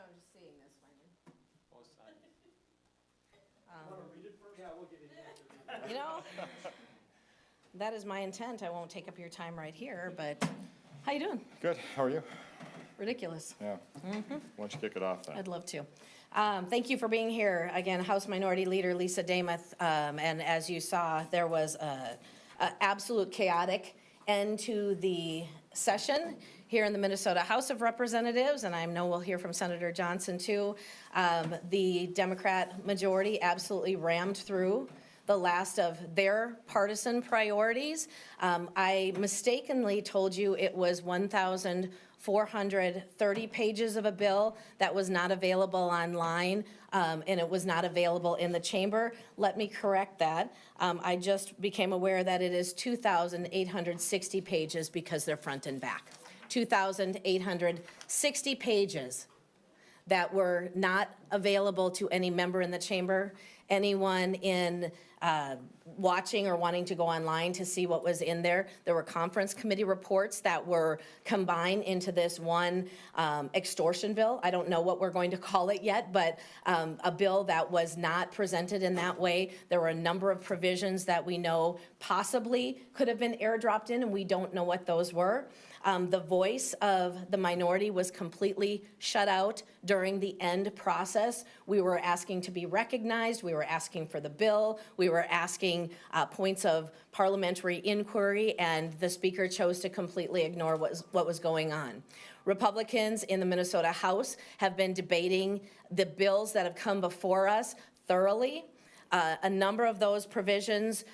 I'm just seeing this one. Both sides. Want to read it first? Yeah, we'll get it. You know, that is my intent. I won't take up your time right here, but how you doing? Good, how are you? Ridiculous. Yeah. Why don't you kick it off then? I'd love to. Thank you for being here. Again, House Minority Leader Lisa Damuth, and as you saw, there was a absolute chaotic end to the session here in the Minnesota House of Representatives, and I know we'll hear from Senator Johnson too. The Democrat majority absolutely rammed through the last of their partisan priorities. I mistakenly told you it was 1,430 pages of a bill that was not available online, and it was not available in the chamber. Let me correct that. I just became aware that it is 2,860 pages because they're front and back. 2,860 pages that were not available to any member in the chamber. Anyone in watching or wanting to go online to see what was in there. There were conference committee reports that were combined into this one extortion bill. I don't know what we're going to call it yet, but a bill that was not presented in that way. There were a number of provisions that we know possibly could have been airdropped in, and we don't know what those were. The voice of the minority was completely shut out during the end process. We were asking to be recognized. We were asking for the bill. We were asking points of parliamentary inquiry, and the speaker chose to completely ignore what was going on. Republicans in the Minnesota House have been debating the bills that have come before us thoroughly. A number of those provisions,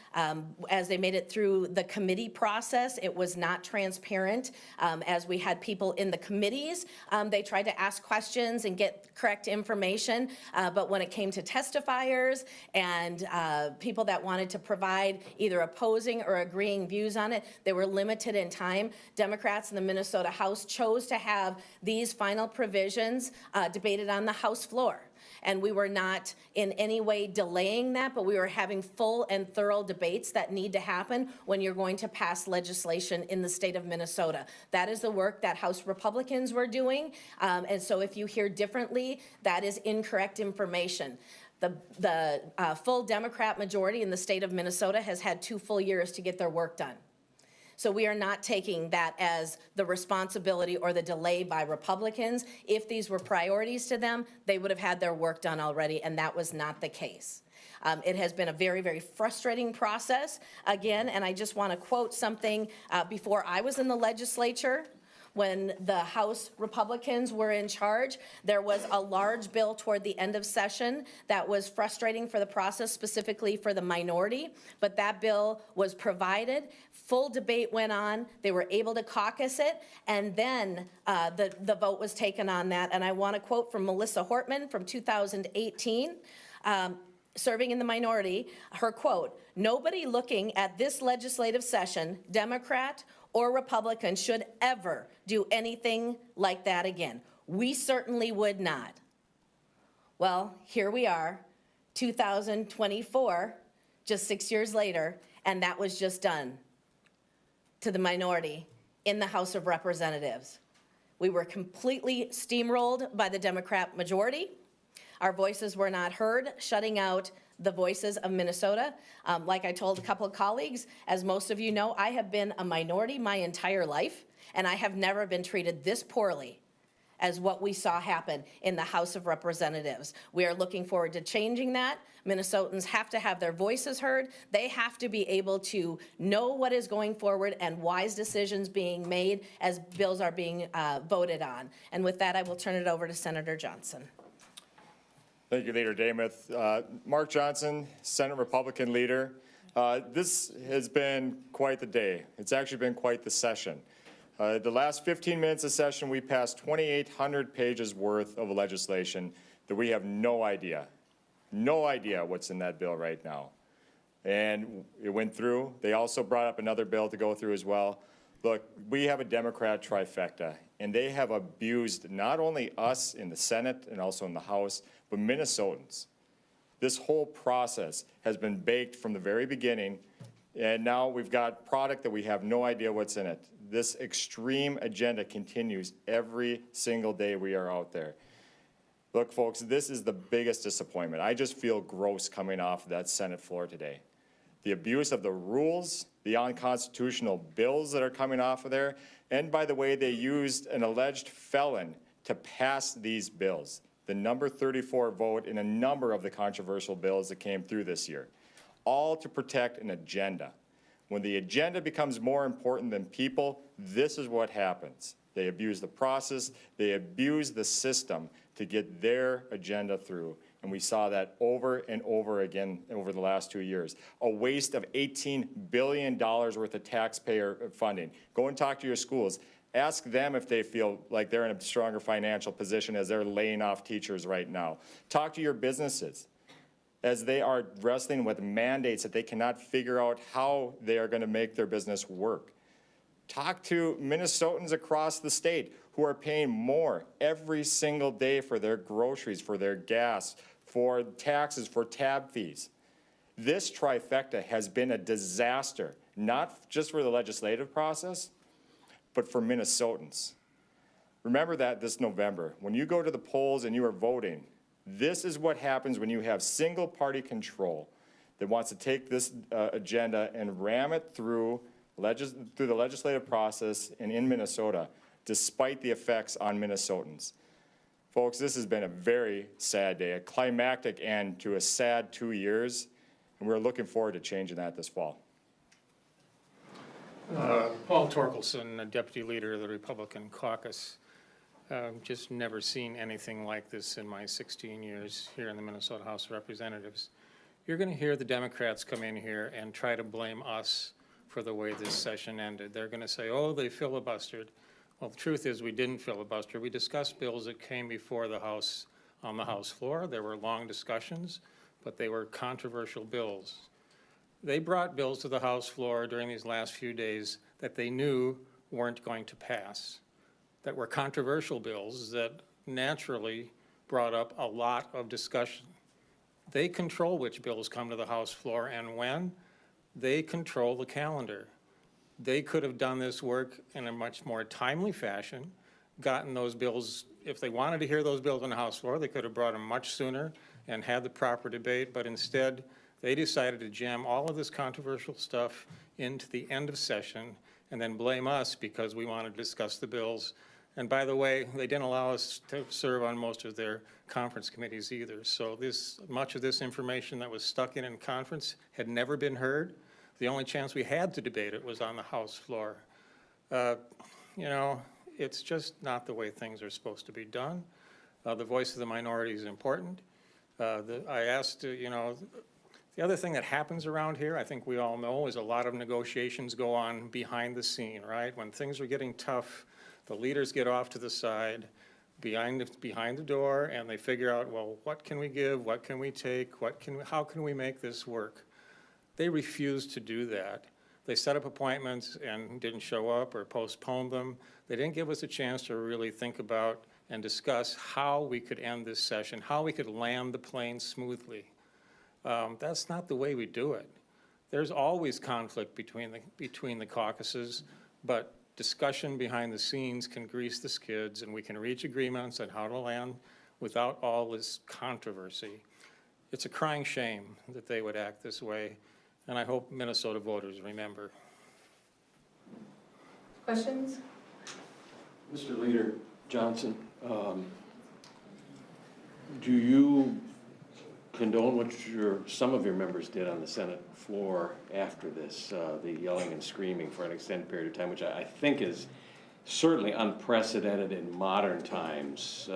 as they made it through the committee process, it was not transparent. As we had people in the committees, they tried to ask questions and get correct information, but when it came to testifiers and people that wanted to provide either opposing or agreeing views on it, they were limited in time. Democrats in the Minnesota House chose to have these final provisions debated on the House floor. And we were not in any way delaying that, but we were having full and thorough debates that need to happen when you're going to pass legislation in the state of Minnesota. That is the work that House Republicans were doing, and so if you hear differently, that is incorrect information. The full Democrat majority in the state of Minnesota has had 2 full years to get their work done. So we are not taking that as the responsibility or the delay by Republicans. If these were priorities to them, they would have had their work done already, and that was not the case. It has been a very, very frustrating process. Again, and I just want to quote something before I was in the legislature. When the House Republicans were in charge, there was a large bill toward the end of session that was frustrating for the process, specifically for the minority, but that bill was provided. Full debate went on. They were able to caucus it, and then the vote was taken on that. And I want to quote from Melissa Hortman from 2018, serving in the minority, her quote, "Nobody looking at this legislative session, Democrat or Republican, should ever do anything like that again. We certainly would not." Well, here we are, 2024, just 6 years later, and that was just done to the minority in the House of Representatives. We were completely steamrolled by the Democrat majority. Our voices were not heard, shutting out the voices of Minnesota. Like I told a couple of colleagues, as most of you know, I have been a minority my entire life, and I have never been treated this poorly as what we saw happen in the House of Representatives. We are looking forward to changing that. Minnesotans have to have their voices heard. They have to be able to know what is going forward and wise decisions being made as bills are being voted on. And with that, I will turn it over to Senator Johnson. Thank you, Leader Demuth. Mark Johnson, Senate Republican leader. This has been quite the day. It's actually been quite the session. The last 15 minutes of session, we passed 2,800 pages worth of legislation that we have no idea what's in that bill right now. And it went through. They also brought up another bill to go through as well. Look, we have a Democrat trifecta, and they have abused not only us in the Senate and also in the House, but Minnesotans. This whole process has been baked from the very beginning, and now we've got product that we have no idea what's in it. This extreme agenda continues every single day we are out there. Look, folks, this is the biggest disappointment. I just feel gross coming off of that Senate floor today. The abuse of the rules, the unconstitutional bills that are coming off of there, and by the way, they used an alleged felon to pass these bills. The number 34 vote in a number of the controversial bills that came through this year, all to protect an agenda. When the agenda becomes more important than people, this is what happens. They abuse the process, they abuse the system to get their agenda through, And we saw that over and over again over the last 2 years. A waste of $18 billion worth of taxpayer funding. Go and talk to your schools. Ask them if they feel like they're in a stronger financial position as they're laying off teachers right now. Talk to your businesses as they are wrestling with mandates that they cannot figure out how they are going to make their business work. Talk to Minnesotans across the state who are paying more every single day for their groceries, for their gas, for taxes, for tab fees. This trifecta has been a disaster, not just for the legislative process, but for Minnesotans. Remember that this November, when you go to the polls and you are voting, this is what happens when you have single-party control that wants to take this agenda and ram it through the legislative process and in Minnesota, despite the effects on Minnesotans. Folks, this has been a very sad day, a climactic end to a sad 2 years, and we're looking forward to changing that this fall. Paul Torkelson, Deputy Leader of the Republican Caucus. Just never seen anything like this in my 16 years here in the Minnesota House of Representatives. You're going to hear the Democrats come in here and try to blame us for the way this session ended. They're going to say, oh, they filibustered. Well, the truth is we didn't filibuster. We discussed bills that came before the House on the House floor. There were long discussions, but they were controversial bills. They brought bills to the House floor during these last few days that they knew weren't going to pass, that were controversial bills that naturally brought up a lot of discussion. They control which bills come to the House floor and when. They control the calendar. They could have done this work in a much more timely fashion, gotten those bills, if they wanted to hear those bills on the House floor, they could have brought them much sooner and had the proper debate, but instead, they decided to jam all of this controversial stuff into the end of session and then blame us because we wanted to discuss the bills. And by the way, they didn't allow us to serve on most of their conference committees either. So much of this information that was stuck in conference had never been heard. The only chance we had to debate it was on the House floor. You know, it's just not the way things are supposed to be done. The voice of the minority is important. I asked, you know, the other thing that happens around here, I think we all know, is a lot of negotiations go on behind the scene, right? When things are getting tough, the leaders get off to the side, behind the door, and they figure out, well, what can we give? What can we take? How can we make this work? They refused to do that. They set up appointments and didn't show up or postponed them. They didn't give us a chance to really think about and discuss how we could end this session, how we could land the plane smoothly. That's not the way we do it. There's always conflict between the caucuses, but discussion behind the scenes can grease the skids and we can reach agreements on how to land without all this controversy. It's a crying shame that they would act this way, and I hope Minnesota voters remember. Questions? Mr. Leader Johnson, do you condone what some of your members did on the Senate floor after this, the yelling and screaming for an extended period of time, which I think is certainly unprecedented in modern times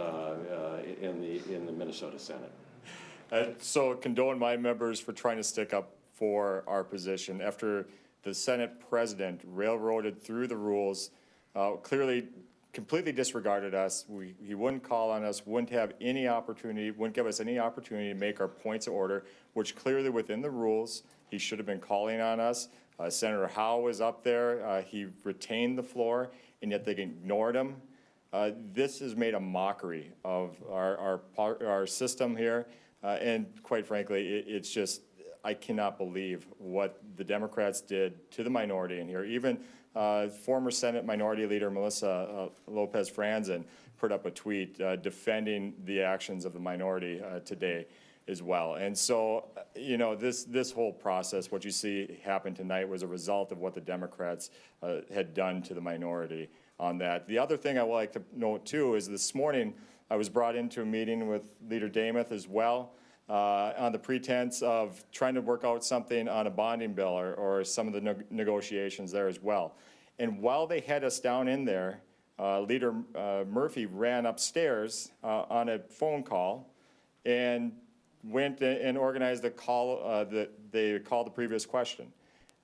in the Minnesota Senate? So condone my members for trying to stick up for our position after the Senate president railroaded through the rules, clearly completely disregarded us. He wouldn't call on us, wouldn't have any opportunity, wouldn't give us any opportunity to make our points of order, which clearly within the rules, he should have been calling on us. Senator Howe was up there. He retained the floor, and yet they ignored him. This has made a mockery of our system here. And quite frankly, it's just, I cannot believe what the Democrats did to the minority in here. Even former Senate Minority Leader Melissa Lopez Franzen put up a tweet defending the actions of the minority today as well. And so, you know, this whole process, what you see happen tonight was a result of what the Democrats had done to the minority on that. The other thing I would like to note too is this morning I was brought into a meeting with Leader Demuth as well on the pretense of trying to work out something on a bonding bill or some of the negotiations there as well. And while they had us down in there, Leader Murphy ran upstairs on a phone call and went and organized the call, they called the previous question,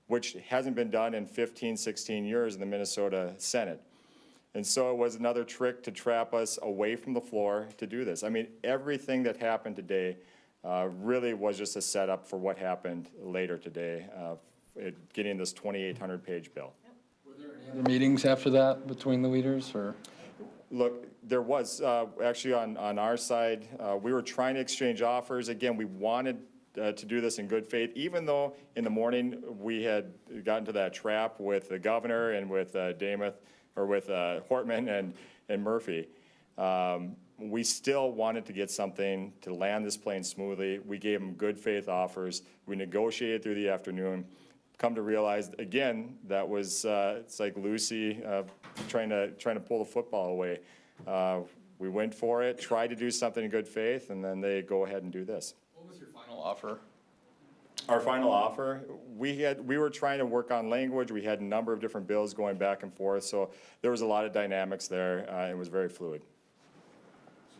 which hasn't been done in 15, 16 years in the Minnesota Senate. And so it was another trick to trap us away from the floor to do this. I mean, everything that happened today really was just a setup for what happened later today, getting this 2,800-page bill. Other meetings after that between the leaders, or? Look, there was, actually on our side, we were trying to exchange offers. Again, we wanted to do this in good faith, even though in the morning we had gotten to that trap with the governor and with Damath, or with Hortman and Murphy. We still wanted to get something to land this plane smoothly. We gave them good faith offers. We negotiated through the afternoon. Come to realize, again, that was, it's like Lucy trying to pull the football away. We went for it, tried to do something in good faith, and then they go ahead and do this. What was your final offer? Our final offer, we were trying to work on language. We had a number of different bills going back and forth, so there was a lot of dynamics there. It was very fluid.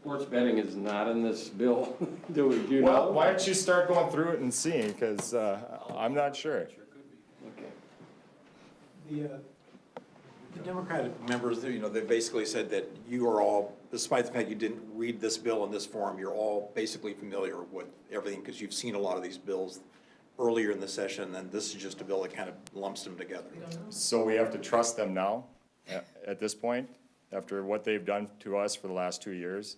Sports betting is not in this bill. Do you know? Well, why don't you start going through it and seeing, because I'm not sure. Okay. The Democratic members, you know, they basically said that you are all, despite the fact you didn't read this bill in this form, you're all basically familiar with everything because you've seen a lot of these bills earlier in the session, and this is just a bill that kind of lumps them together. So we have to trust them now, at this point, after what they've done to us for the last 2 years.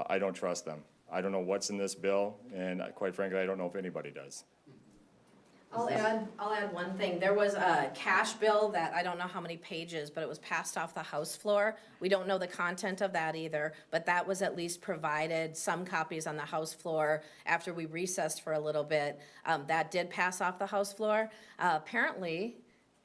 I don't trust them. I don't know what's in this bill, and quite frankly, I don't know if anybody does. I'll add one thing. There was a cash bill that, I don't know how many pages, but it was passed off the House floor. We don't know the content of that either, but that was at least provided, some copies on the House floor after we recessed for a little bit. That did pass off the House floor. Apparently,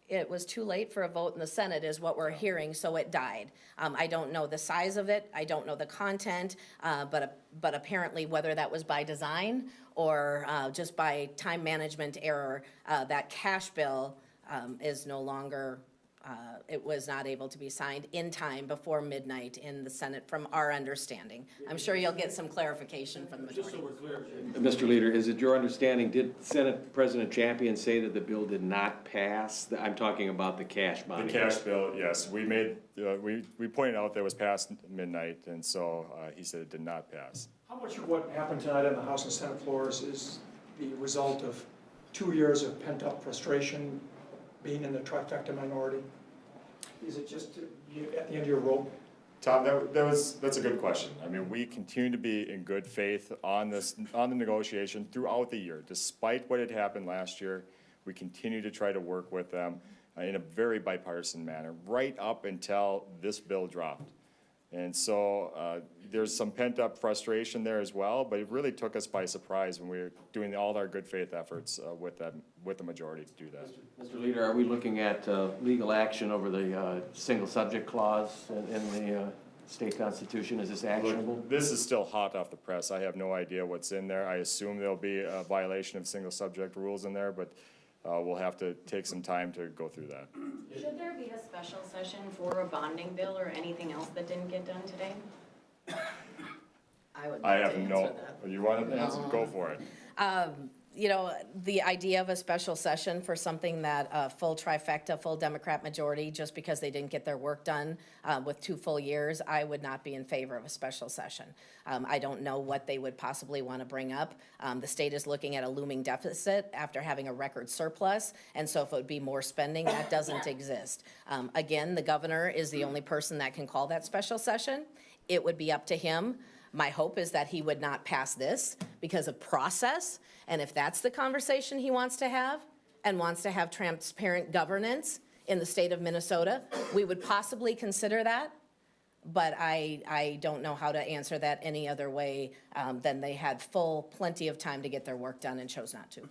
it was too late for a vote in the Senate is what we're hearing, so it died. I don't know the size of it, I don't know the content, but apparently whether that was by design or just by time management error, that cash bill is no longer, it was not able to be signed in time before midnight in the Senate from our understanding. I'm sure you'll get some clarification from the majority. Just so we're clear, Mr. Leader, is it your understanding, did Senate President Champion say that the bill did not pass? I'm talking about the cash The bond. cash bill, yes, we made, we pointed out that it was past midnight, and so he said it did not pass. How much of what happened tonight on the House and Senate floors is the result of 2 years of pent-up frustration being in the trifecta minority? Is it just at the end of your rope? Tom, that's a good question. I mean, we continue to be in good faith on the negotiation throughout the year. Despite what had happened last year, we continue to try to work with them in a very bipartisan manner, right up until this bill dropped. And so there's some pent-up frustration there as well, but it really took us by surprise when we were doing all our good faith efforts with the majority to do that. Mr. Leader, are we looking at legal action over the single subject clause in the state constitution? Is this actionable? Look, this is still hot off the press. I have no idea what's in there. I assume there'll be a violation of single subject rules in there, but we'll have to take some time to go through that. Should there be a special session for a bonding bill or anything else that didn't get done today? I would I like have to no, answer that. you want to answer? Go for it. You know, the idea of a special session for something that full trifecta, full Democrat majority, just because they didn't get their work done with 2 full years, I would not be in favor of a special session. I don't know what they would possibly want to bring up. The state is looking at a looming deficit after having a record surplus, and so if it would be more spending, that doesn't exist. Again, the governor is the only person that can call that special session. It would be up to him. My hope is that he would not pass this because of process. And if that's the conversation he wants to have and wants to have transparent governance in the state of Minnesota, we would possibly consider that. But I don't know how to answer that any other way than they had plenty of time to get their work done and chose not to.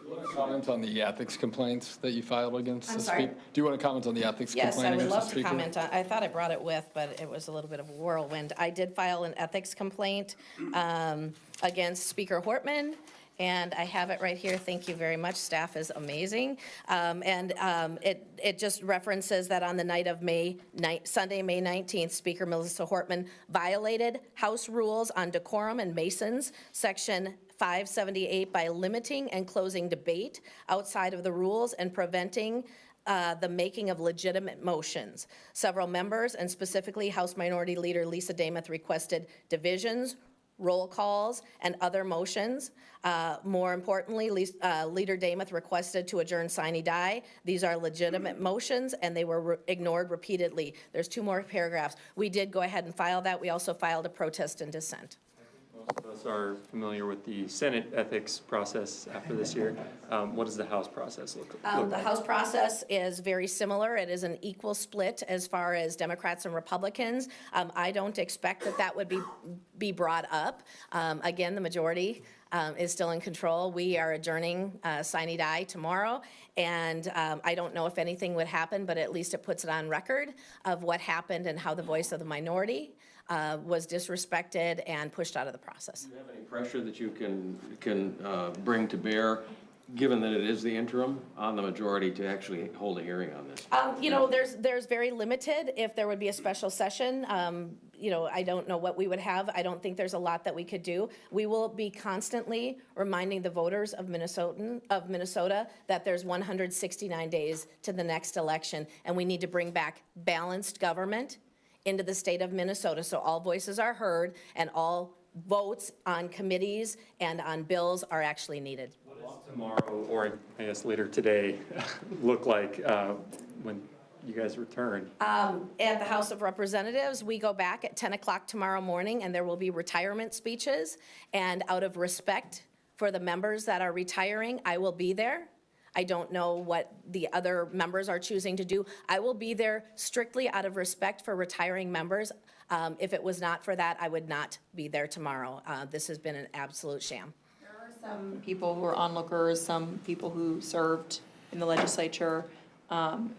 do you want to comment on the ethics complaints that you filed against I'm the sorry? speaker? Do you want to comment on the ethics Yes, complaint I would against the love to speaker? comment on, I thought I brought it with, but it was a little bit of a whirlwind. I did file an ethics complaint against Speaker Hortman, and I have it right here. Thank you very much. Staff is amazing. It just references that on the night of Sunday, May 19th, Speaker Melissa Hortman violated House rules on decorum and Masons, Section 578 by limiting and closing debate outside of the rules and preventing the making of legitimate motions. Several members, and specifically House Minority Leader Lisa Dameth, requested divisions, roll calls, and other motions. More importantly, Leader Dameth requested to adjourn sine die. These are legitimate motions, and they were ignored repeatedly. There's 2 more paragraphs. We did go ahead and file that. We also filed a protest and dissent. Most of us are familiar with the Senate ethics process after this year. What does the House process look like? The House process is very similar. It is an equal split as far as Democrats and Republicans. I don't expect that would be brought up. Again, the majority is still in control. We are adjourning sine die tomorrow, and I don't know if anything would happen, but at least it puts it on record of what happened and how the voice of the minority was disrespected and pushed out of the process. Do you have any pressure that you can bring to bear, given that it is the interim, on the majority to actually hold a hearing on this? You know, there's very limited if there would be a special session. You know, I don't know what we would have. I don't think there's a lot that we could do. We will be constantly reminding the voters of Minnesota that there's 169 days to the next election, and we need to bring back balanced government into the state of Minnesota, so all voices are heard and all votes on committees and on bills are actually needed. What does tomorrow, or I guess later today, look like when you guys return? At the House of Representatives, we go back at 10 o'clock tomorrow morning, and there will be retirement speeches, and out of respect for the members that are retiring, I will be there. I don't know what the other members are choosing to do. I will be there strictly out of respect for retiring members. If it was not for that, I would not be there tomorrow. This has been an absolute sham. There are some people who are onlookers, some people who served in the legislature,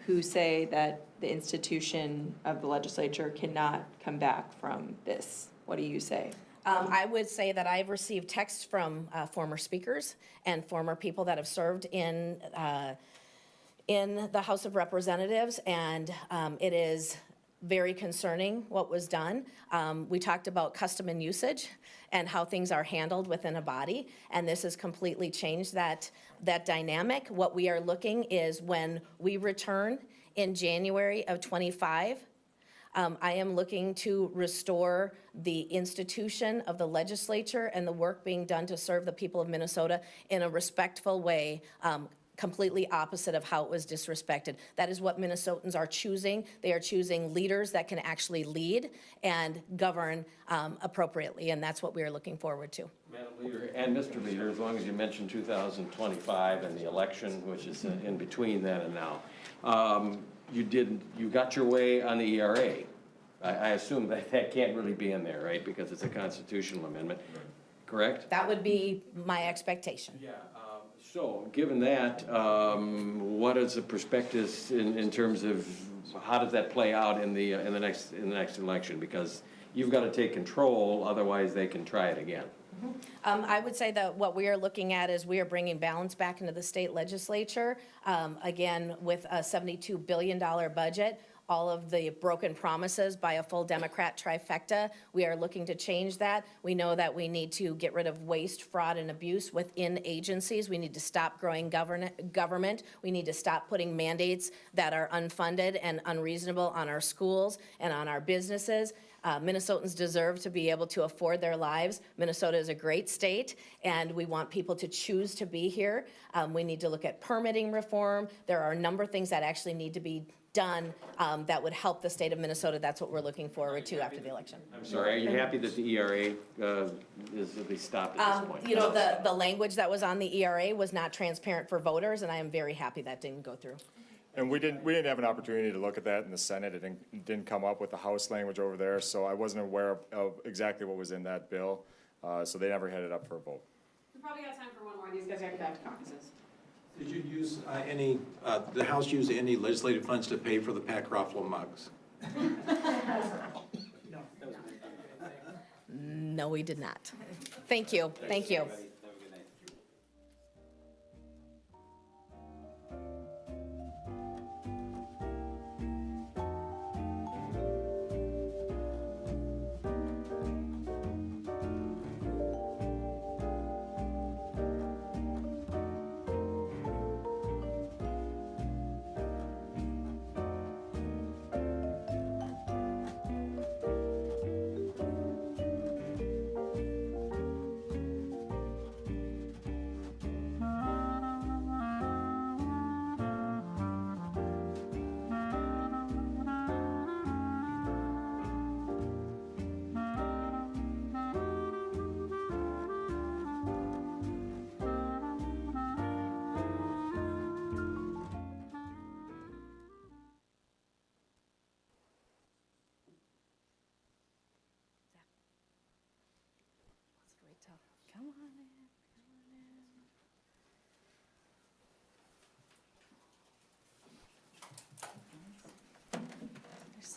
who say that the institution of the legislature cannot come back from this. What do you say? I would say that I've received texts from former speakers and former people that have served in the House of Representatives, and it is very concerning what was done. We talked about custom and usage and how things are handled within a body, and this has completely changed that dynamic. What we are looking is when we return in January of '25, I am looking to restore the institution of the legislature and the work being done to serve the people of Minnesota in a respectful way, completely opposite of how it was disrespected. That is what Minnesotans are choosing. They are choosing leaders that can actually lead and govern appropriately, and that's what we are looking forward to. Madam Leader and Mr. Leader, as long as you mentioned 2025 and the election, which is in between then and now, you got your way on the ERA. I assume that can't really be in there, right? Because it's a constitutional amendment, correct? That would be my expectation. Yeah. So, given that, what is the perspectives in terms of how does that play out in the next election? Because you've got to take control, otherwise they can try it again. I would say that what we are looking at is we are bringing balance back into the state legislature. Again, with a $72 billion budget, all of the broken promises by a full Democrat trifecta, we are looking to change that. We know that we need to get rid of waste, fraud, and abuse within agencies. We need to stop growing government. We need to stop putting mandates that are unfunded and unreasonable on our schools and on our businesses. Minnesotans deserve to be able to afford their lives. Minnesota is a great state, and we want people to choose to be here. We need to look at permitting reform. There are a number of things that actually need to be done that would help the state of Minnesota. That's what we're looking forward to after the election. I'm sorry, are you happy that the ERA is at least stopped at this point? You know, the language that was on the ERA was not transparent for voters, and I am very happy that didn't go through. And we didn't have an opportunity to look at that in the Senate. It didn't come up with the House language over there, so I wasn't aware of exactly what was in that bill. So they never had it up for a vote. We probably got time for one more. These guys have to go back to caucuses. Did you use the House use any legislative funds to pay for the Pat Garofalo mugs? No, we did not. Thank you. Thank you.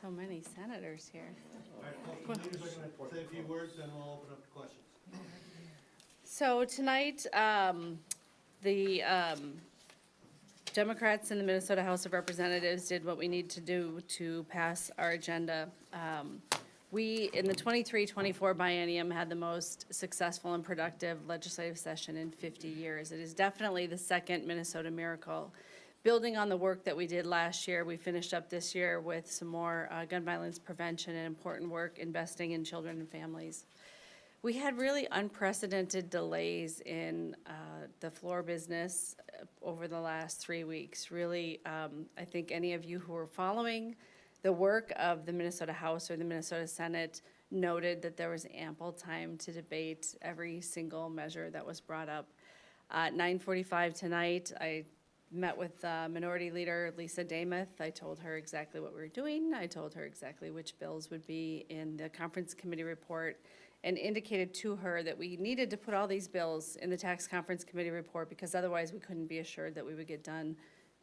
So many senators here. Say a few words, then we'll open up to questions. So tonight, the Democrats in the Minnesota House of Representatives did what we need to do to pass our agenda. We, in the 23-24 biennium, had the most successful and productive legislative session in 50 years. It is definitely the second Minnesota miracle. Building on the work that we did last year, we finished up this year with some more gun violence prevention and important work investing in children and families. We had really unprecedented delays in the floor business over the last 3 weeks. Really, I think any of you who are following the work of the Minnesota House or the Minnesota Senate noted that there was ample time to debate every single measure that was brought up. At 9:45 tonight, I met with Minority Leader Lisa Damath. I told her exactly what we were doing. I told her exactly which bills would be in the conference committee report, and indicated to her that we needed to put all these bills in the tax conference committee report because otherwise we couldn't be assured that we would get done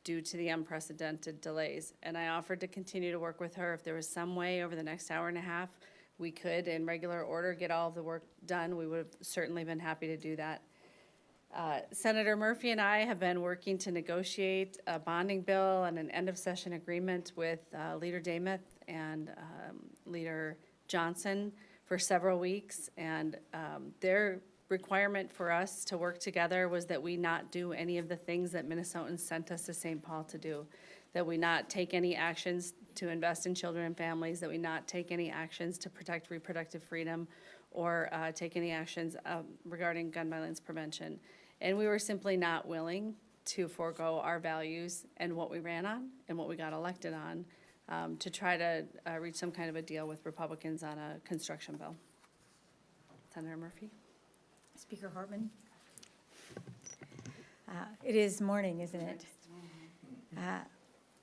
due to the unprecedented delays. And I offered to continue to work with her. If there was some way over the next hour and a half we could, in regular order, get all of the work done, we would have certainly been happy to do that. Senator Murphy and I have been working to negotiate a bonding bill and an end-of-session agreement with Leader Damath and Leader Johnson for several weeks, and their requirement for us to work together was that we not do any of the things that Minnesotans sent us to St. Paul to do, that we not take any actions to invest in children and families, that we not take any actions to protect reproductive freedom, or take any actions regarding gun violence prevention. And we were simply not willing to forego our values and what we ran on and what we got elected on to try to reach some kind of a deal with Republicans on a construction bill. Senator Murphy? Speaker Hartman. It is morning, isn't it?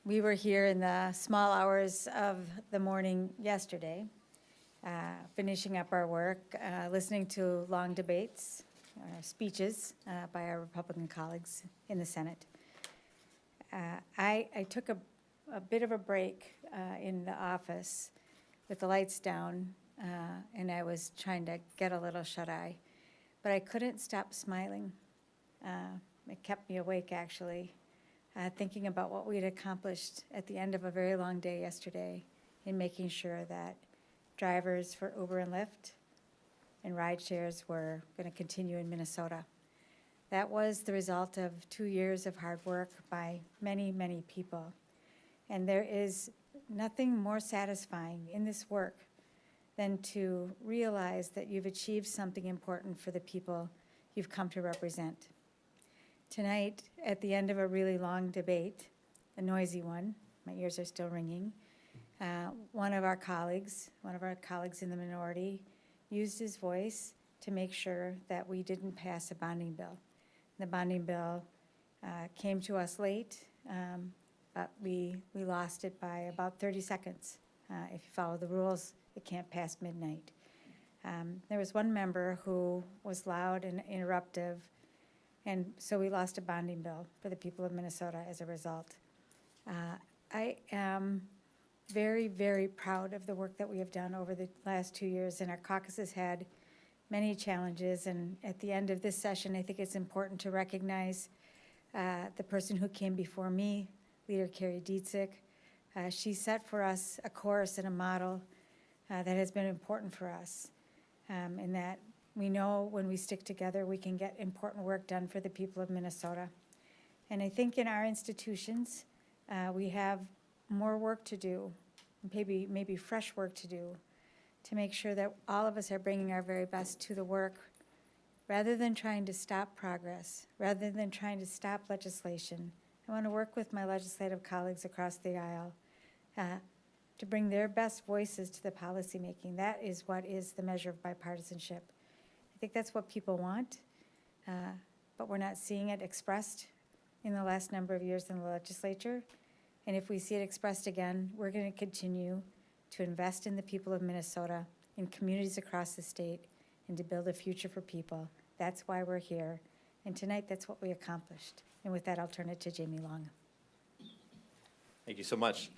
We were here in the small hours of the morning yesterday, finishing up our work, listening to long debates, speeches by our Republican colleagues in the Senate. I took a bit of a break in the office with the lights down, and I was trying to get a little shut-eye. But I couldn't stop smiling. It kept me awake, actually, thinking about what we had accomplished at the end of a very long day yesterday in making sure that drivers for Uber and Lyft and ride shares were going to continue in Minnesota. That was the result of 2 years of hard work by many, many people. And there is nothing more satisfying in this work than to realize that you've achieved something important for the people you've come to represent. Tonight, at the end of a really long debate, a noisy one, my ears are still ringing, one of our colleagues in the minority, used his voice to make sure that we didn't pass a bonding bill. The bonding bill came to us late, but we lost it by about 30 seconds. If you follow the rules, it can't pass midnight. There was one member who was loud and interruptive, and so we lost a bonding bill for the people of Minnesota as a result. I am very, very proud of the work that we have done over the last 2 years, and our caucus has had many challenges, and at the end of this session, I think it's important to recognize the person who came before me, Leader Carrie Dietzick. She set for us a course and a model that has been important for us, in that we know when we stick together, we can get important work done for the people of Minnesota. And I think in our institutions, we have more work to do, maybe fresh work to do, to make sure that all of us are bringing our very best to the work, rather than trying to stop progress, rather than trying to stop legislation. I want to work with my legislative colleagues across the aisle to bring their best voices to the policymaking. That is what is the measure of bipartisanship. I think that's what people want, but we're not seeing it expressed in the last number of years in the legislature. And if we see it expressed again, we're going to continue to invest in the people of Minnesota, in communities across the state, and to build a future for people. That's why we're here. And tonight, that's what we accomplished. And with that, I'll turn it to Jamie Long. Thank you so much.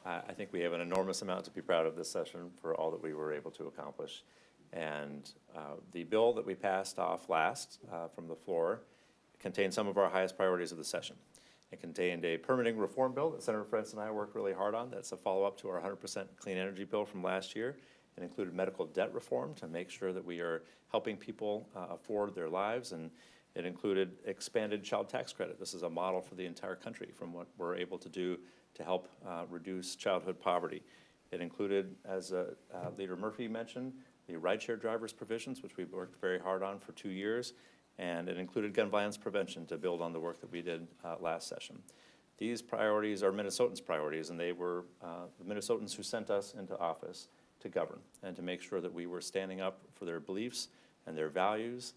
I think we have an enormous amount to be proud of this session for all that we were able to accomplish. And the bill that we passed off last from the floor contained some of our highest priorities of the session. It contained a permitting reform bill that Senator Frentz and I worked really hard on. That's a follow-up to our 100% clean energy bill from last year. It included medical debt reform to make sure that we are helping people afford their lives, and it included expanded child tax credit. This is a model for the entire country from what we're able to do to help reduce childhood poverty. It included, as Leader Murphy mentioned, the rideshare drivers provisions, which we've worked very hard on for 2 years, and it included gun violence prevention to build on the work that we did last session. These priorities are Minnesotans' priorities, and they were the Minnesotans who sent us into office to govern and to make sure that we were standing up for their beliefs and their values.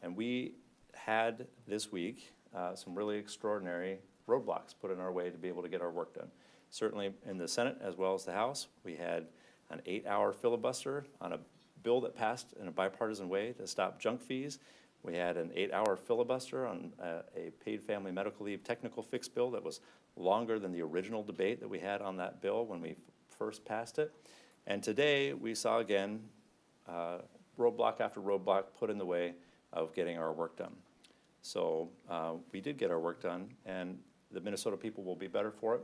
And we had this week some really extraordinary roadblocks put in our way to be able to get our work done. Certainly in the Senate as well as the House, we had an 8-hour filibuster on a bill that passed in a bipartisan way to stop junk fees. We had an 8-hour filibuster on a paid family medical leave technical fix bill that was longer than the original debate that we had on that bill when we first passed it. And today we saw again roadblock after roadblock put in the way of getting our work done. So we did get our work done, and the Minnesota people will be better for it.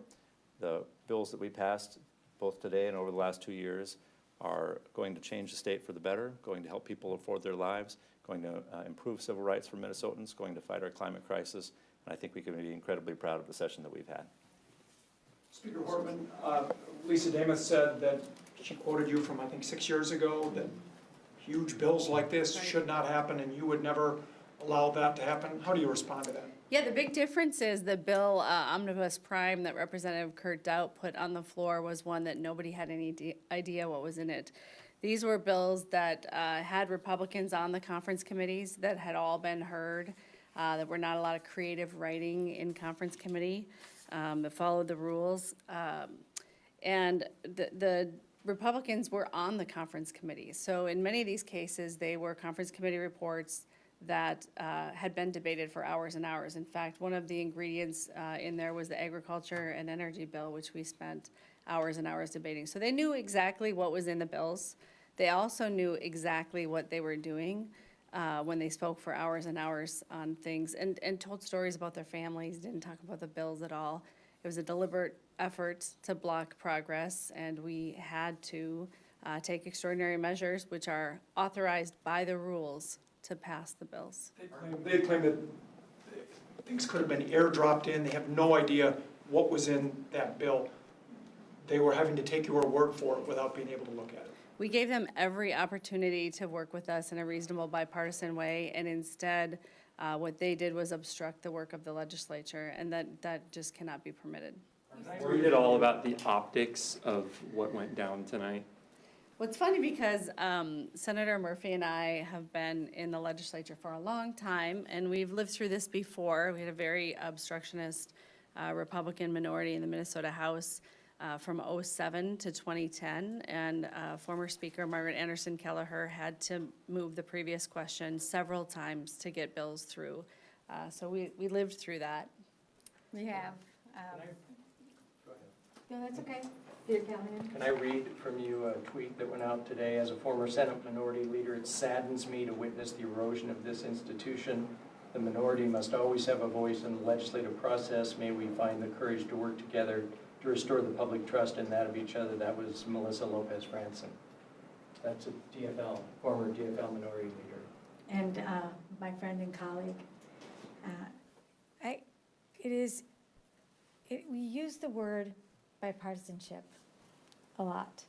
The bills that we passed both today and over the last 2 years are going to change the state for the better, going to help people afford their lives, going to improve civil rights for Minnesotans, going to fight our climate crisis, and I think we can be incredibly proud of the session that we've had. Speaker Hortman, Lisa Damath said that she quoted you from, I think, 6 years ago, that huge bills like this should not happen and you would never allow that to happen. How do you respond to that? Yeah, the big difference is the bill, Omnibus Prime, that Representative Kurt Doubt put on the floor was one that nobody had any idea what was in it. These were bills that had Republicans on the conference committees that had all been heard. There were not a lot of creative writing in conference committee that followed the rules. And the Republicans were on the conference committee. So in many of these cases, they were conference committee reports that had been debated for hours and hours. In fact, one of the ingredients in there was the agriculture and energy bill, which we spent hours and hours debating. So they knew exactly what was in the bills. They also knew exactly what they were doing when they spoke for hours and hours on things and told stories about their families, didn't talk about the bills at all. It was a deliberate effort to block progress, and we had to take extraordinary measures, which are authorized by the rules, to pass the bills. They claim that things could have been airdropped in. They have no idea what was in that bill. They were having to take your word for it without being able to look at it. We gave them every opportunity to work with us in a reasonable bipartisan way, and instead, what they did was obstruct the work of the legislature, and that just cannot be permitted. Worried at all about the optics of what went down tonight? Well, it's funny because Senator Murphy and I have been in the legislature for a long time, and we've lived through this before. We had a very obstructionist Republican minority in the Minnesota House from 2007 to 2010, and former Speaker Margaret Anderson Kelleher had to move the previous question several times to get bills through. So we lived through that. We have. Go ahead. No, that's okay. Peter Callahan. Can I read from you a tweet that went out today? As a former Senate Minority Leader, it saddens me to witness the erosion of this institution. The minority must always have a voice in the legislative process. May we find the courage to work together to restore the public trust and that of each other. That was Melissa Lopez Franson. That's a DFL, former DFL Minority Leader. And my friend and colleague. We use the word bipartisanship a lot.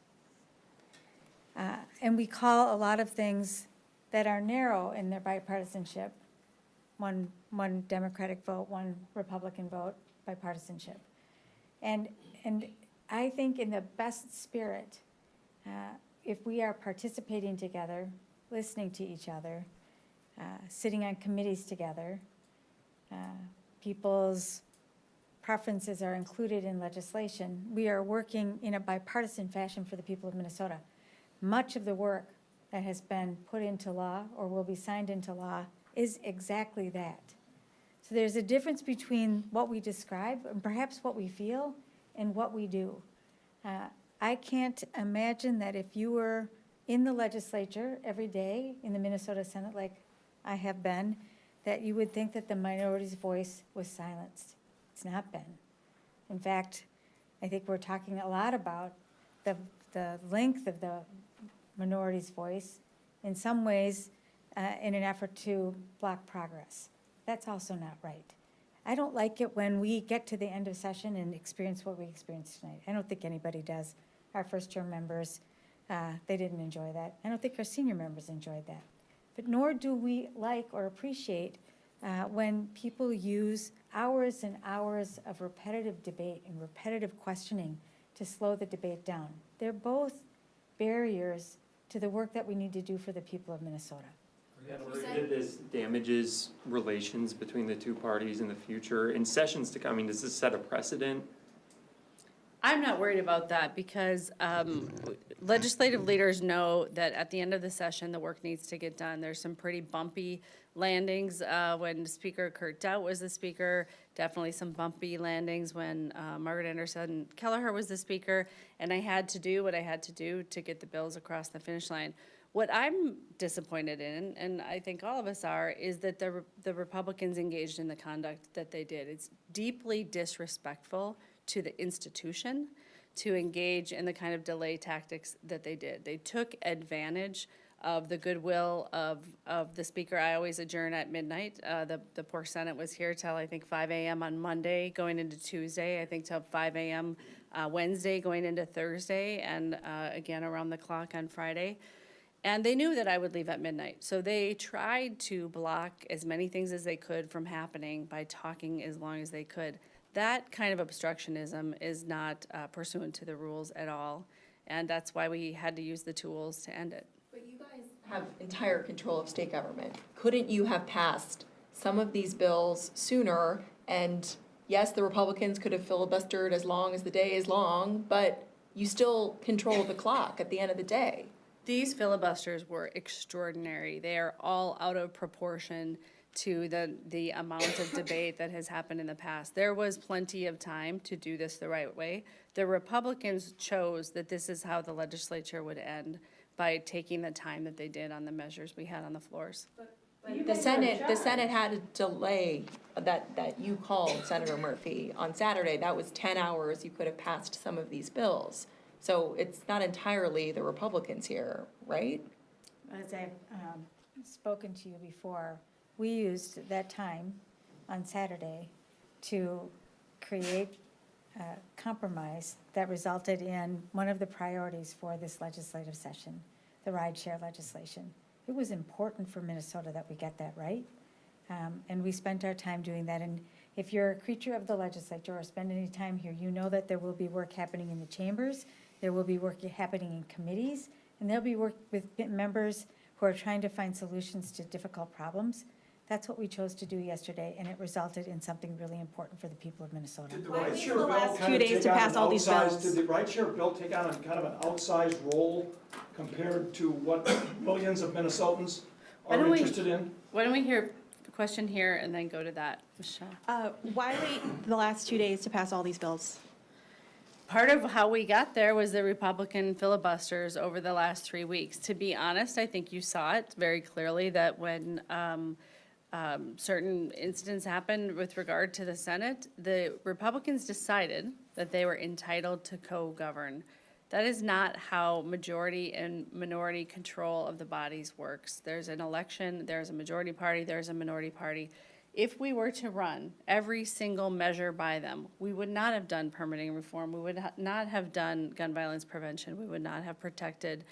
And we call a lot of things that are narrow in their bipartisanship, one Democratic vote, one Republican vote, bipartisanship. And I think in the best spirit, if we are participating together, listening to each other, sitting on committees together, people's preferences are included in legislation, we are working in a bipartisan fashion for the people of Minnesota. Much of the work that has been put into law or will be signed into law is exactly that. So there's a difference between what we describe and perhaps what we feel and what we do. I can't imagine that if you were in the legislature every day in the Minnesota Senate, like I have been, that you would think that the minority's voice was silenced. It's not been. In fact, I think we're talking a lot about the length of the minority's voice, in some ways, in an effort to block progress. That's also not right. I don't like it when we get to the end of session and experience what we experienced tonight. I don't think anybody does. Our first-term members, they didn't enjoy that. I don't think our senior members enjoyed that. But nor do we like or appreciate when people use hours and hours of repetitive debate and repetitive questioning to slow the debate down. They're both barriers to the work that we need to do for the people of Minnesota. If this damages relations between the two parties in the future, in sessions to come, I mean, does this set a precedent? I'm not worried about that because legislative leaders know that at the end of the session, the work needs to get done. There's some pretty bumpy landings when Speaker Kurt Doudt was the speaker, definitely some bumpy landings when Margaret Anderson Kelleher was the speaker, and I had to do what I had to do to get the bills across the finish line. What I'm disappointed in, and I think all of us are, is that the Republicans engaged in the conduct that they did. It's deeply disrespectful to the institution to engage in the kind of delay tactics that they did. They took advantage of the goodwill of the speaker. I always adjourn at midnight. The poor Senate was here till I think 5 a.m. on Monday going into Tuesday, I think till 5 a.m. Wednesday going into Thursday, and again around the clock on Friday. And they knew that I would leave at midnight. So they tried to block as many things as they could from happening by talking as long as they could. That kind of obstructionism is not pursuant to the rules at all. And that's why we had to use the tools to end it. But you guys have entire control of state government. Couldn't you have passed some of these bills sooner? And yes, the Republicans could have filibustered as long as the day is long, but you still control the clock at the end of the day. These filibusters were extraordinary. They are all out of proportion to the amount of debate that has happened in the past. There was plenty of time to do this the right way. The Republicans chose that this is how the legislature would end, by taking the time that they did on the measures we had on the floors. The Senate had a delay that you called, Senator Murphy, on Saturday. That was 10 hours. You could have passed some of these bills. So it's not entirely the Republicans here, right? As I've spoken to you before, we used that time on Saturday to create a compromise that resulted in one of the priorities for this legislative session, the rideshare legislation. It was important for Minnesota that we get that right, and we spent our time doing that. And if you're a creature of the legislature or spend any time here, you know that there will be work happening in the chambers, there will be work happening in committees, and there'll be work with members who are trying to find solutions to difficult problems. That's what we chose to do yesterday, and it resulted in something really important for the people of Minnesota. Did the rideshare bill kind of take on an outsized, did the rideshare bill take on kind of an outsized role compared to what millions of Minnesotans are interested in? Why don't we hear the question here and then go to that, Michelle? Why wait the last 2 days to pass all these bills? Part of how we got there was the Republican filibusters over the last 3 weeks. To be honest, I think you saw it very clearly that when certain incidents happened with regard to the Senate, the Republicans decided that they were entitled to co-govern. That is not how majority and minority control of the bodies works. There's an election, there's a majority party, there's a minority party. If we were to run every single measure by them, we would not have done permitting reform. We would not have done gun violence prevention. We would not have protected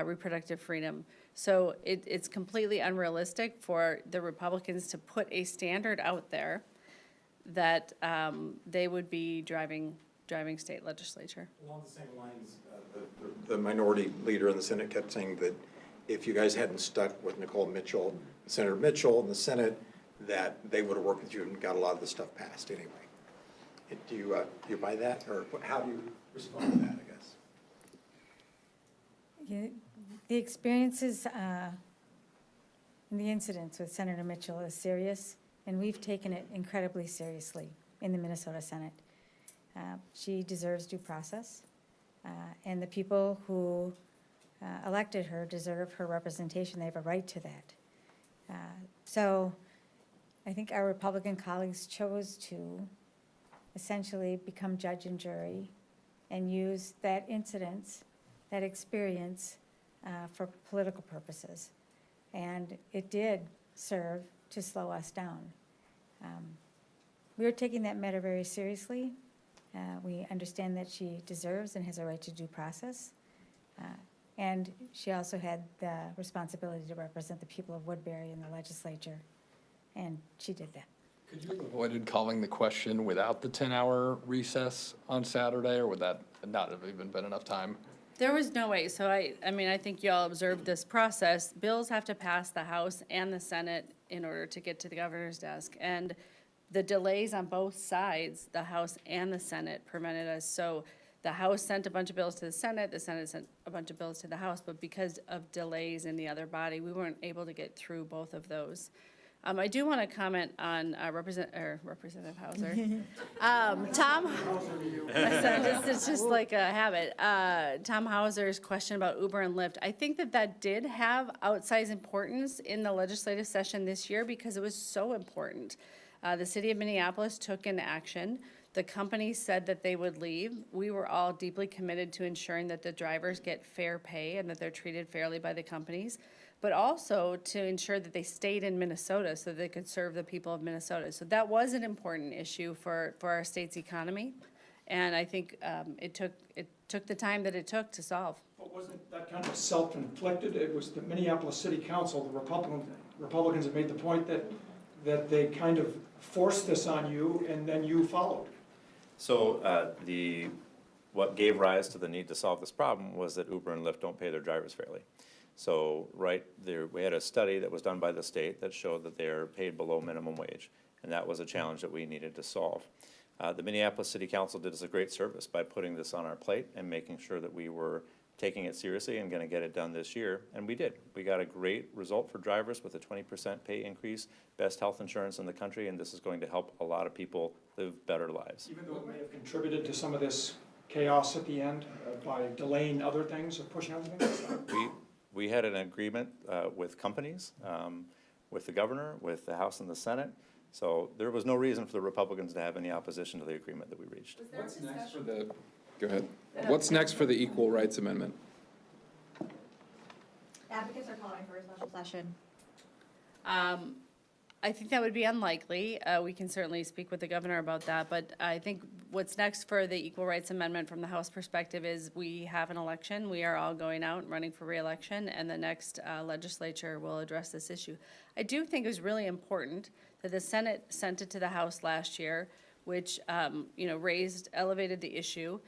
reproductive freedom. So it's completely unrealistic for the Republicans to put a standard out there that they would be driving state legislature. Along the same lines, the minority leader in the Senate kept saying that if you guys hadn't stuck with Nicole Mitchell, Senator Mitchell in the Senate, that they would have worked with you and got a lot of the stuff passed anyway. Do you buy that, or how do you respond to that, I guess? Yeah, the experiences and the incidents with Senator Mitchell is serious, and we've taken it incredibly seriously in the Minnesota Senate. She deserves due process. And the people who elected her deserve her representation. They have a right to that. So I think our Republican colleagues chose to essentially become judge and jury and use that incident, that experience, for political purposes. And it did serve to slow us down. We are taking that matter very seriously. We understand that she deserves and has a right to due process. And she also had the responsibility to represent the people of Woodbury in the legislature, and she did that. Could you have avoided calling the question without the 10-hour recess on Saturday, or would that not have even been enough time? There was no way, so I mean, I think you all observed this process. Bills have to pass the House and the Senate in order to get to the governor's desk. And the delays on both sides, the House and the Senate, prevented us. So the House sent a bunch of bills to the Senate sent a bunch of bills to the House, but because of delays in the other body, we weren't able to get through both of those. I do want to comment on Representative Hauser. Tom, it's just like a habit. Tom Hauser's question about Uber and Lyft. I think that did have outsized importance in the legislative session this year because it was so important. The city of Minneapolis took an action. The company said that they would leave. We were all deeply committed to ensuring that the drivers get fair pay and that they're treated fairly by the companies, but also to ensure that they stayed in Minnesota so they could serve the people of Minnesota. So that was an important issue for our state's economy, and I think it took the time that it took to solve. But wasn't that kind of self-inflicted? It was the Minneapolis City Council, the Republicans have made the point that they kind of forced this on you and then you followed. So what gave rise to the need to solve this problem was that Uber and Lyft don't pay their drivers fairly. So right there, we had a study that was done by the state that showed that they're paid below minimum wage, and that was a challenge that we needed to solve. The Minneapolis City Council did us a great service by putting this on our plate and making sure that we were taking it seriously and going to get it done this year, and we did. We got a great result for drivers with a 20% pay increase, best health insurance in the country, and this is going to help a lot of people live better lives. Even though it may have contributed to some of this chaos at the end by delaying other things or pushing other things? We had an agreement with companies, with the governor, with the House and the Senate, so there was no reason for the Republicans to have any opposition to the agreement that we reached. What's next for the, go ahead. What's next for the Equal Rights Amendment? Advocates are calling for a special session. I think that would be unlikely. We can certainly speak with the governor about that, but I think what's next for the Equal Rights Amendment from the House perspective is we have an election. We are all going out and running for re-election, and the next legislature will address this issue. I do think it was really important that the Senate sent it to the House last year, which elevated the issue.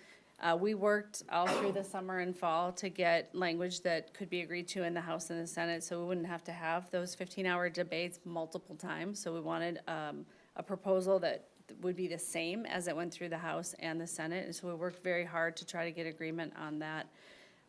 We worked all through the summer and fall to get language that could be agreed to in the House and the Senate, so we wouldn't have to have those 15-hour debates multiple times. So we wanted a proposal that would be the same as it went through the House and the Senate, and so we worked very hard to try to get agreement on that.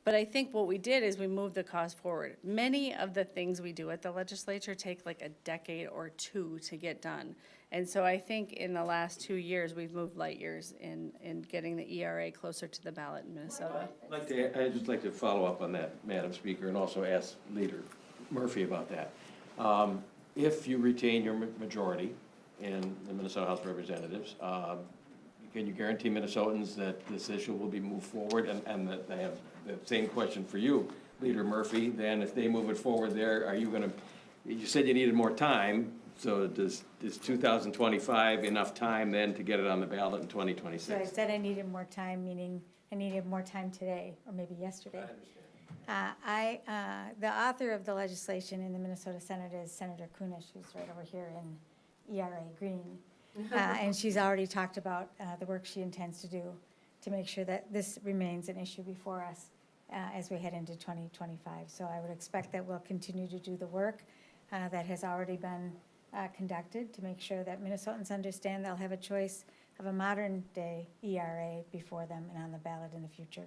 But I think what we did is we moved the cause forward. Many of the things we do at the legislature take like a decade or two to get done. And so I think in the last 2 years, we've moved light years in getting the ERA closer to the ballot in Minnesota. I'd just like to follow up on that, Madam Speaker, and also ask Leader Murphy about that. If you retain your majority in the Minnesota House of Representatives, can you guarantee Minnesotans that this issue will be moved forward? And that they have the same question for you, Leader Murphy, then if they move it forward there, are you gonna, you said you needed more time, so is 2025 enough time then to get it on the ballot in 2026? So I said I needed more time, meaning I needed more time today, or maybe yesterday. I understand. The author of the legislation in the Minnesota Senate is Senator Kunish, who's right over here in ERA Green. And she's already talked about the work she intends to do to make sure that this remains an issue before us as we head into 2025. So I would expect that we'll continue to do the work that has already been conducted to make sure that Minnesotans understand they'll have a choice of a modern-day ERA before them and on the ballot in the future.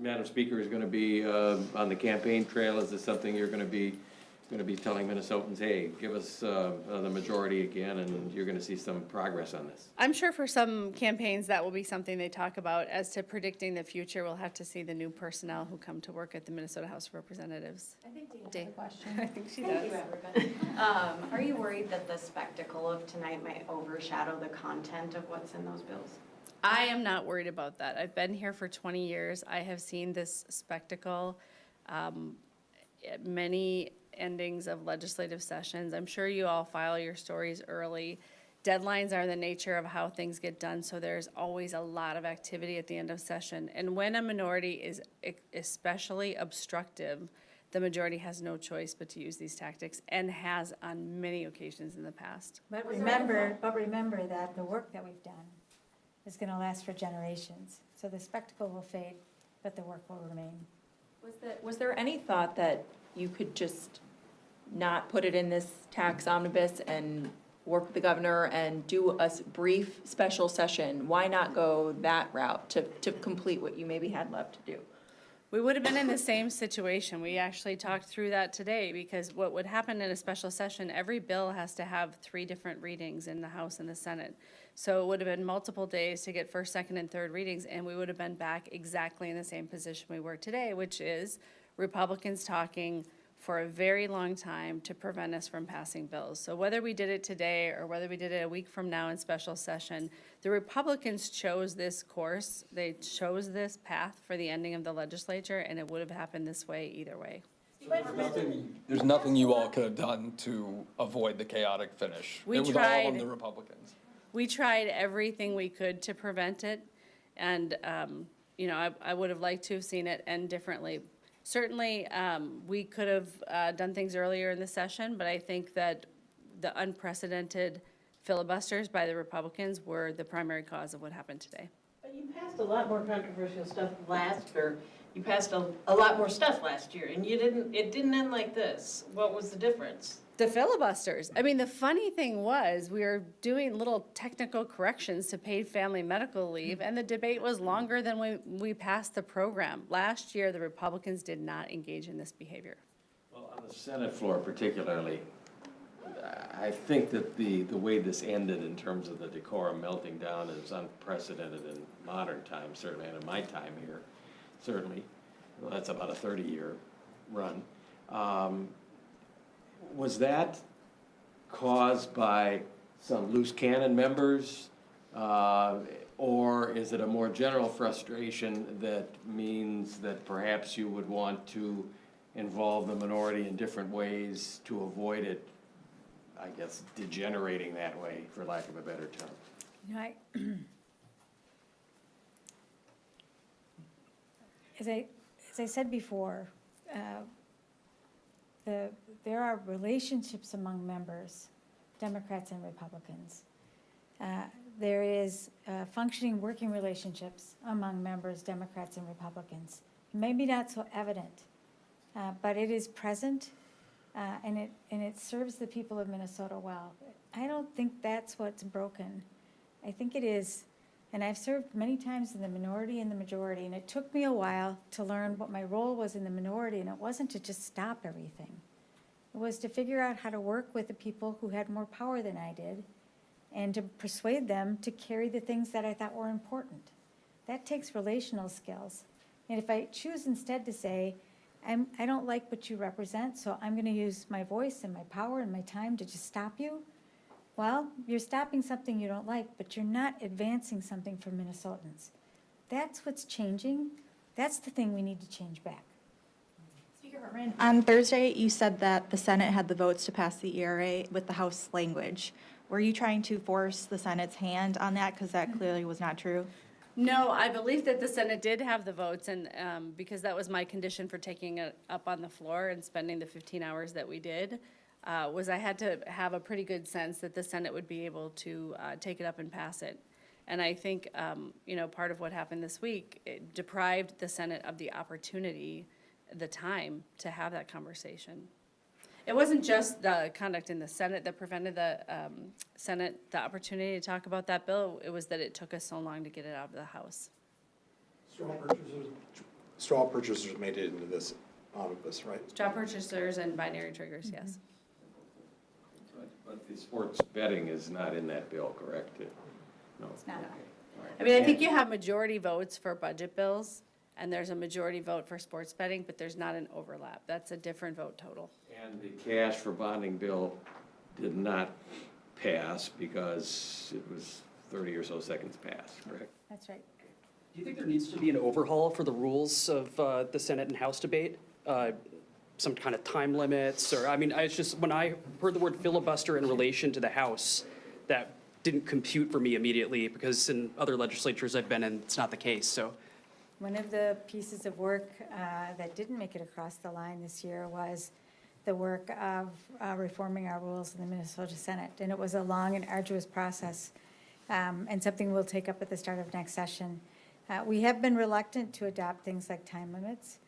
Madam Speaker, is going to be on the campaign trail. Is this something you're going to be going to be telling Minnesotans, hey, give us the majority again, and you're going to see some progress on this. I'm sure for some campaigns, that will be something they talk about. As to predicting the future, we'll have to see the new personnel who come to work at the Minnesota House of Representatives. I think Dave has a question. I think she Thank does. you, everybody. Are you worried that the spectacle of tonight might overshadow the content of what's in those bills? I am not worried about that. I've been here for 20 years. I have seen this spectacle at many endings of legislative sessions. I'm sure you all file your stories early. Deadlines are the nature of how things get done, so there's always a lot of activity at the end of session. And when a minority is especially obstructive, the majority has no choice but to use these tactics, and has on many occasions in the past. But remember that the work that we've done is gonna last for generations. So the spectacle will fade, but the work will remain. Was there any thought that you could just not put it in this tax omnibus and work with the governor and do a brief special session? Why not go that route to complete what you maybe had left to do? We would have been in the same situation. We actually talked through that today, because what would happen in a special session, every bill has to have 3 different readings in the House and the Senate. So it would have been multiple days to get first, second, and third readings, and we would have been back exactly in the same position we were today, which is Republicans talking for a very long time to prevent us from passing bills. So whether we did it today or whether we did it a week from now in special session, the Republicans chose this course. They chose this path for the ending of the legislature, and it would have happened this way either way. There's nothing you all could have done to avoid the chaotic finish. We It was all tried. on the Republicans. We tried everything we could to prevent it, and, I would have liked to have seen it end differently. Certainly, we could have done things earlier in the session, but I think that the unprecedented filibusters by the Republicans were the primary cause of what happened today. But you passed a lot more controversial stuff you passed a lot more stuff last year, and it didn't end like this. What was the difference? The filibusters. I mean, the funny thing was, we were doing little technical corrections to paid family medical leave, and the debate was longer than we passed the program. Last year, the Republicans did not engage in this behavior. Well, on the Senate floor particularly, I think that the way this ended in terms of the decorum melting down is unprecedented in modern times, certainly, and in my time here, certainly. Well, that's about a 30-year run. Was that caused by some loose cannon members, or is it a more general frustration that means that perhaps you would want to involve the minority in different ways to avoid it, I guess, degenerating that way, for lack of a better term? As I said before, there are relationships among members, Democrats and Republicans. There is functioning working relationships among members, Democrats and Republicans. Maybe not so evident, but it is present, and it serves the people of Minnesota well. I don't think that's what's broken. I think it is, and I've served many times in the minority and the majority, and it took me a while to learn what my role was in the minority, and it wasn't to just stop everything. It was to figure out how to work with the people who had more power than I did, and to persuade them to carry the things that I thought were important. That takes relational skills. And if I choose instead to say, I don't like what you represent, so I'm gonna use my voice and my power and my time to just stop you, well, you're stopping something you don't like, but you're not advancing something for Minnesotans. That's what's changing. That's the thing we need to change back. Speaker Hartman, on Thursday, you said that the Senate had the votes to pass the ERA with the House language. Were you trying to force the Senate's hand on that? Because that clearly was not true. No, I believe that the Senate did have the votes, and because that was my condition for taking it up on the floor and spending the 15 hours that we did, was I had to have a pretty good sense that the Senate would be able to take it up and pass it. And I think, part of what happened this week, it deprived the Senate of the opportunity, the time to have that conversation. It wasn't just the conduct in the Senate that prevented the Senate the opportunity to talk about that bill. It was that it took us so long to get it out of the House. Straw purchasers made it into this out of this, right? Straw purchasers and binary triggers, yes. But the sports betting is not in that bill, correct? No. It's not. I mean, I think you have majority votes for budget bills, and there's a majority vote for sports betting, but there's not an overlap. That's a different vote total. And the cash for bonding bill did not pass because it was 30 or so seconds past, correct? That's right. Do you think there needs to be an overhaul for the rules of the Senate and House debate? Some kind of time limits, or, I mean, it's just, when I heard the word filibuster in relation to the House, that didn't compute for me immediately, because in other legislatures I've been in, it's not the case, so. One of the pieces of work that didn't make it across the line this year was the work of reforming our rules in the Minnesota Senate. And it was a long and arduous process, and something we'll take up at the start of next session. We have been reluctant to adopt things like time limits,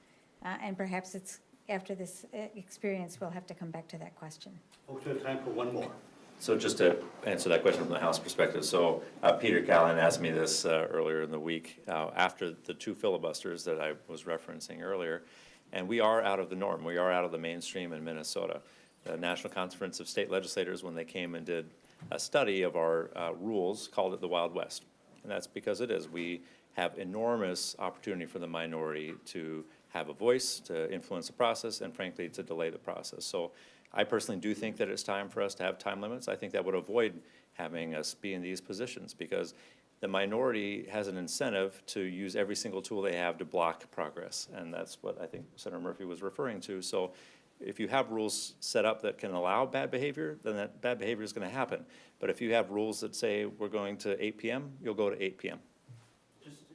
and perhaps it's after this experience, we'll have to come back to that question. Folks, we have time for one more. So just to answer that question from the House perspective, so Peter Callan asked me this earlier in the week after the 2 filibusters that I was referencing earlier, and we are out of the norm. We are out of the mainstream in Minnesota. The National Conference of State Legislators, when they came and did a study of our rules, called it the Wild West. And that's because it is. We have enormous opportunity for the minority to have a voice, to influence the process, and frankly, to delay the process. So I personally do think that it's time for us to have time limits. I think that would avoid having us be in these positions, because the minority has an incentive to use every single tool they have to block progress. And that's what I think Senator Murphy was referring to. So if you have rules set up that can allow bad behavior, then that bad behavior is going to happen. But if you have rules that say we're going to 8 p.m., you'll go to 8 p.m.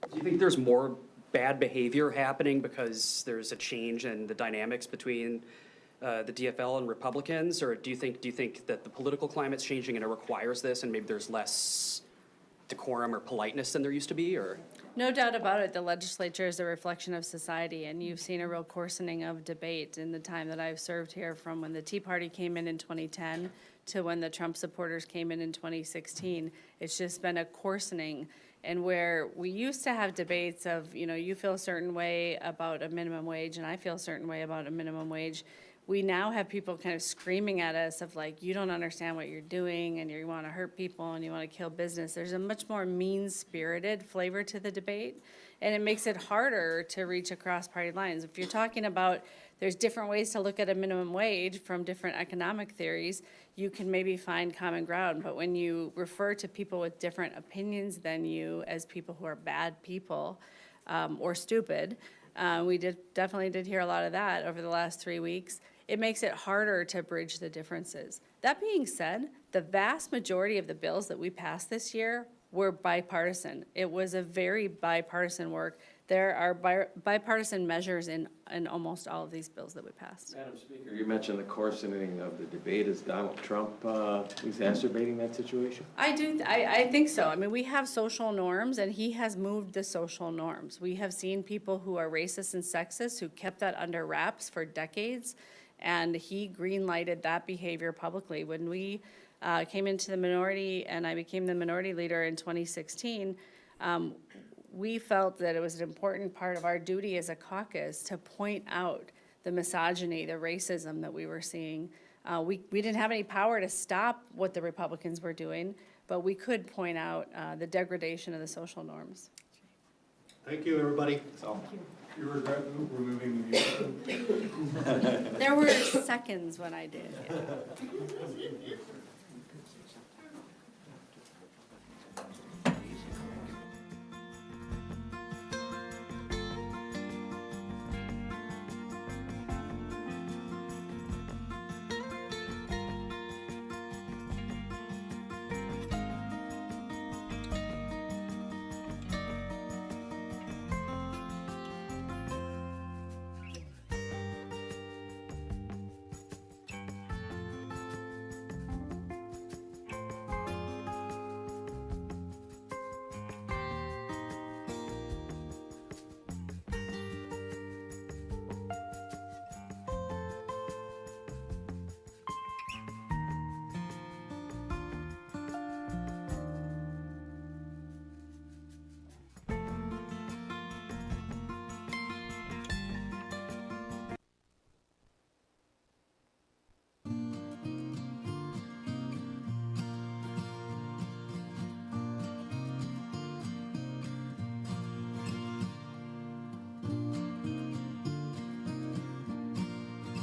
Do you think there's more bad behavior happening because there's a change in the dynamics between the DFL and Republicans? Or do you think that the political climate's changing and it requires this, and maybe there's less decorum or politeness than there used to be, or? No doubt about it, the legislature is a reflection of society, and you've seen a real coarsening of debate in the time that I've served here, from when the Tea Party came in 2010 to when the Trump supporters came in 2016. It's just been a coarsening. And where we used to have debates of, you know, you feel a certain way about a minimum wage and I feel a certain way about a minimum wage, we now have people kind of screaming at us of like, you don't understand what you're doing and you want to hurt people and you want to kill business. There's a much more mean-spirited flavor to the debate, and it makes it harder to reach across party lines. If you're talking about there's different ways to look at a minimum wage from different economic theories, you can maybe find common ground. But when you refer to people with different opinions than you as people who are bad people or stupid, we definitely did hear a lot of that over the last 3 weeks. It makes it harder to bridge the differences. That being said, the vast majority of the bills that we passed this year were bipartisan. It was a very bipartisan work. There are bipartisan measures in almost all of these bills that we passed. Madam Speaker, you mentioned the coarsening of the debate. Is Donald Trump exacerbating that situation? I think so. I mean, we have social norms, and he has moved the social norms. We have seen people who are racist and sexist who kept that under wraps for decades, and he green-lighted that behavior publicly. When we came into the minority and I became the minority leader in 2016, we felt that it was an important part of our duty as a caucus to point out the misogyny, the racism that we were seeing. We didn't have any power to stop what the Republicans were doing, but we could point out the degradation of the social norms. Thank you, everybody. You regret removing the music? There were seconds when I did, yeah.